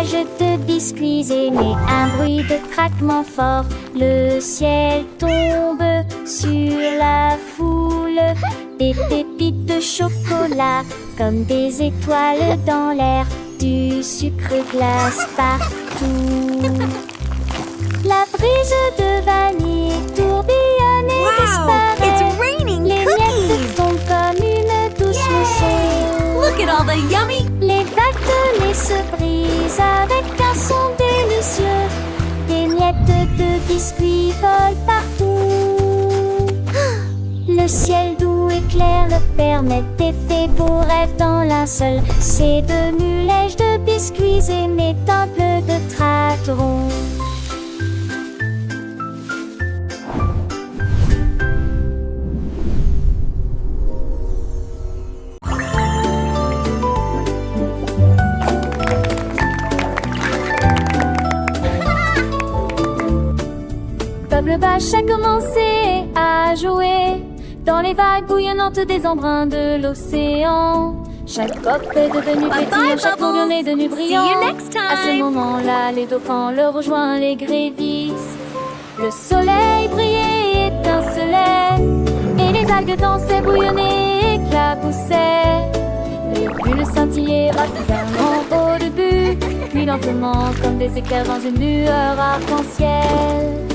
nuages de biscuits est né, un bruit de craquement fort. Le ciel tombe sur la foule, des pépites de chocolat comme des étoiles dans l'air, du sucre glace partout. La brise de vanille tourbillonne et disparaît. It's raining Les miettes tombent comme une douce mousson. Look at all the yummy... Les vagues de lait se brisent avec un son délicieux. Des miettes de biscuits volent partout. Le ciel doux et clair le permet d'effet beaux rêves dans linceul. C'est de nuages de biscuits et mes temples de tracterons. Le bâche a commencé à jouer dans les vagues bouillonnantes des embruns de l'océan. Chaque coque est devenue pétillante, chaque bourgeon est devenu brillant. See you next time. À ce moment-là, les dauphins le rejoignent, les grévisses. Le soleil brillait et étincelait, et les algues dansaient, bouillonnaient, éclaboussaient. Les bulles scintillaient rapidement au début, puis lentement comme des éclairs dans une lueur arc-en-ciel.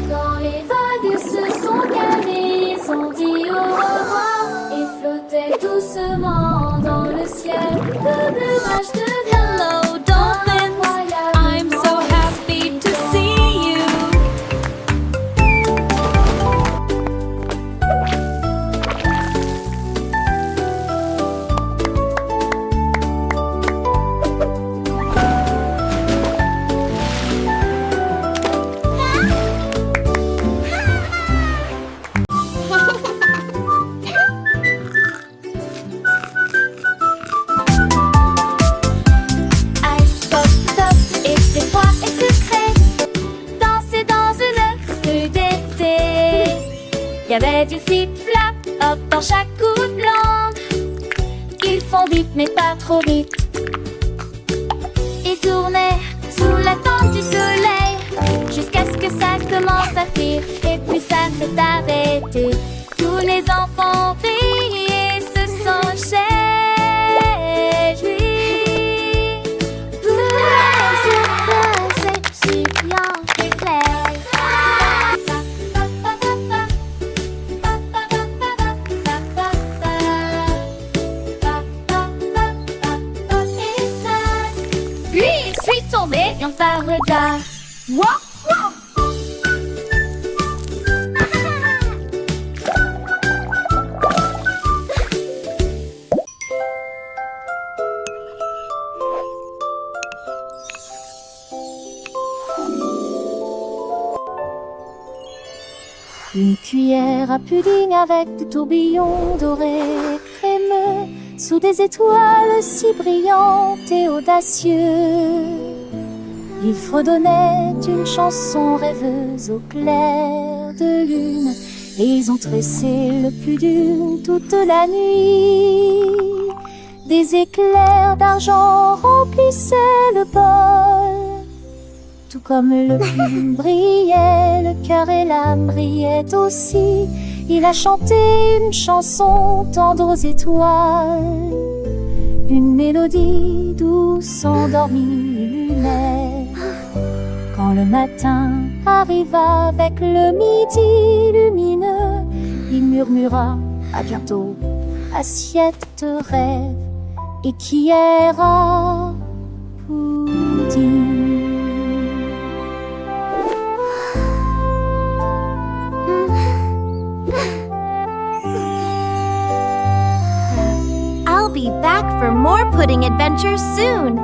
Quand les vagues se sont calmées, ils ont dit au revoir et flottaient doucement dans le ciel. Le nuage devient Hello, dolphins. I'm so happy to see you. Ice pop top et ses froid et secret, danser dans une rue d'été. Y avait du flip-flap hop dans chaque coup de langue. Ils font vite mais pas trop vite. Ils tournaient sous la tente du soleil jusqu'à ce que ça commence à fuir. Et puis ça s'est arrêté. Tous les enfants rient et se sont réjouis. C'est super et clair. Puis il suis tombé dans par regard. Wow, wow. Une cuillère à pudding avec du tourbillon doré et crémeux sous des étoiles si brillantes et audacieux. Il fredonnait une chanson rêveuse au clair de lune et ils ont tressé le pudding toute la nuit. Des éclairs d'argent remplissaient le bol. Tout comme le pudding brillait, le cœur et l'âme brillaient aussi. Il a chanté une chanson tendre aux étoiles, une mélodie douce endormie illuminait. Quand le matin arriva avec le midi lumineux, il murmura à bientôt, assiette de rêve, et qui era pudding. I'll be back for more pudding adventures soon.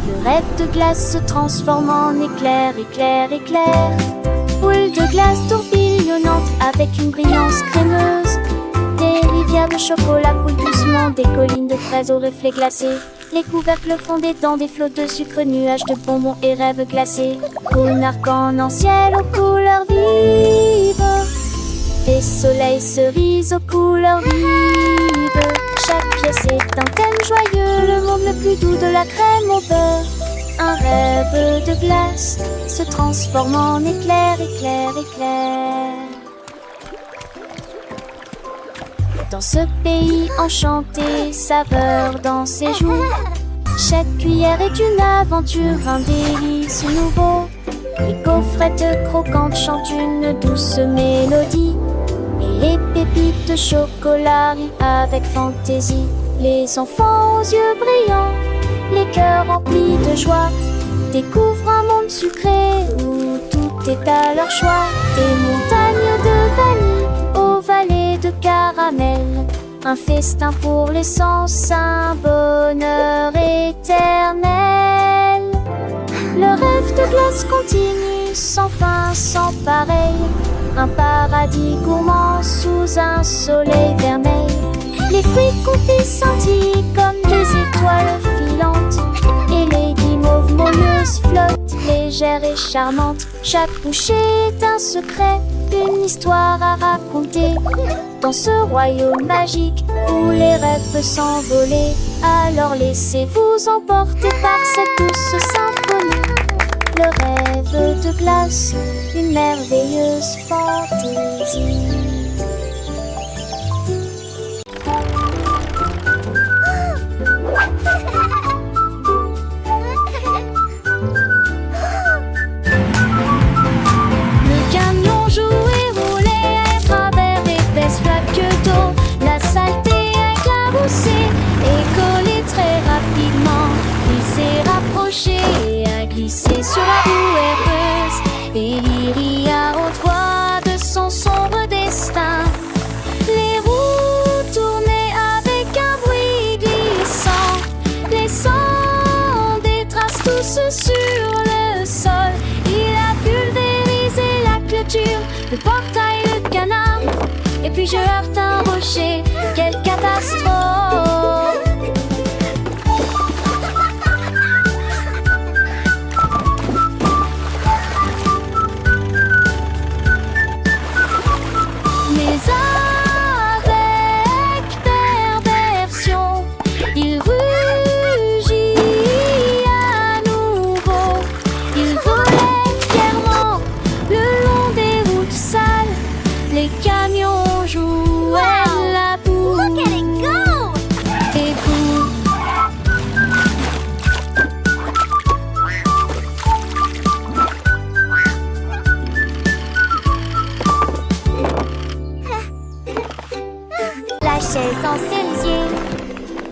Le rêve de glace se transforme en éclair, éclair, éclair. Boule de glace tourbillon rayonnante avec une brillance crémeuse. Des rivières de chocolat coulent doucement, des collines de fraises aux reflets glacés. Les couvercles fondés dans des flots de sucre, nuages de bonbons et rêves glacés. Un arc-en-ciel aux couleurs vives, des soleils cerises aux couleurs vives. Chaque pièce est un thème joyeux, le monde le plus doux de la crème au beurre. Un rêve de glace se transforme en éclair, éclair, éclair. Dans ce pays enchanté, saveur dans ses joues. Chaque cuillère est une aventure, un délice nouveau. Les gaufrettes croquantes chantent une douce mélodie. Et les pépites de chocolat rient avec fantaisie. Les enfants aux yeux brillants, les cœurs remplis de joie, découvrent un monde sucré où tout est à leur choix. Des montagnes de vanille aux vallées de caramel, un festin pour les sens, un bonheur éternel. Le rêve de glace continue, sans fin, sans pareil. Un paradis gourmand sous un soleil vermeil. Les fruits confits scintillent comme des étoiles filantes. Et les guimauves moelleuses flottent, légères et charmantes. Chaque bouchée est un secret, une histoire à raconter. Dans ce royaume magique où les rêves peuvent s'envoler, alors laissez-vous emporter par cette douce symphonie. Le rêve de glace, une merveilleuse fantaisie. Le camion jouait, roulait à travers d'épaisses flaques d'eau. La saleté a éclaboussé et collé très rapidement. Il s'est rapproché et a glissé sur la roue heureuse. Et l'Irie à haute voix de son sombre destin. Les roues tournaient avec un bruit glissant, laissant des traces tous sur le sol. Il a pulvérisé la clôture, le portail, le canard. Et puis je heurte un rocher, quelle catastrophe! Mais avec perversion, il rugit à nouveau. Il volait fièrement le long des routes sales. Les camions jouaient la boue. Look at it go! Et vous, La chaise en cerisier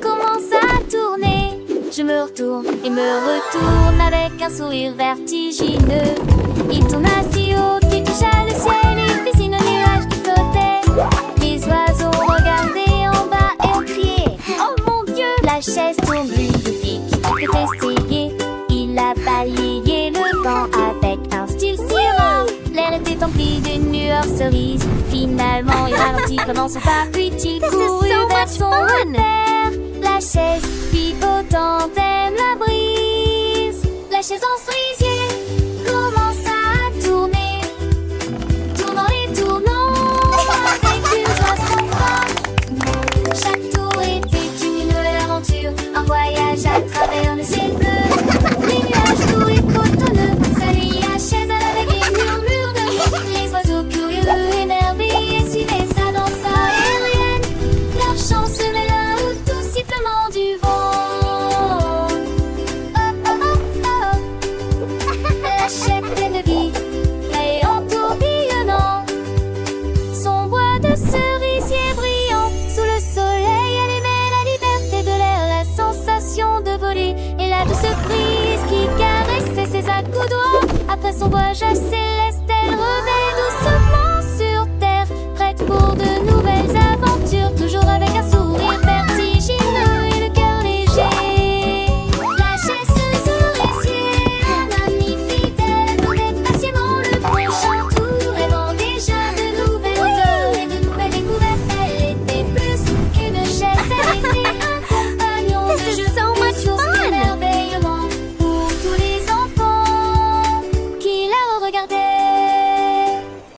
commence à tourner. Je me retourne et me retourne avec un sourire vertigineux. Il tourne si haut qu'il toucha le ciel et dessine un nuage qui flottait. Les oiseaux regardaient en bas et ont crié: oh mon Dieu! La chaise tourne lui depuis qu'il peut essayer. Il a balayé le vent avec un style si rare. L'air était empli d'une lueur cerise. Finalement, il ralentit, prenant son parapluie. Il courut vers son repère. La chaise pivotant aime la brise. La chaise en cerisier commence à tourner, tournant et tournant avec une joie sans fin. Chaque tour était une nouvelle aventure, un voyage à travers le ciel bleu. Les nuages doux et cotonneux saluaient la chaise avec des murmures de rire. Les oiseaux curieux émerveillés suivaient sa danse aérienne. Leur chant se mêla au doux sifflement du vent. Oh, oh, oh, oh. La chaise pleine de vie et en tourbillonnant. Son bois de cerisier brillant sous le soleil allumait la liberté de l'air, la sensation de voler et la douce brise qui caressait ses accoudoirs. Après son voyage accéléré,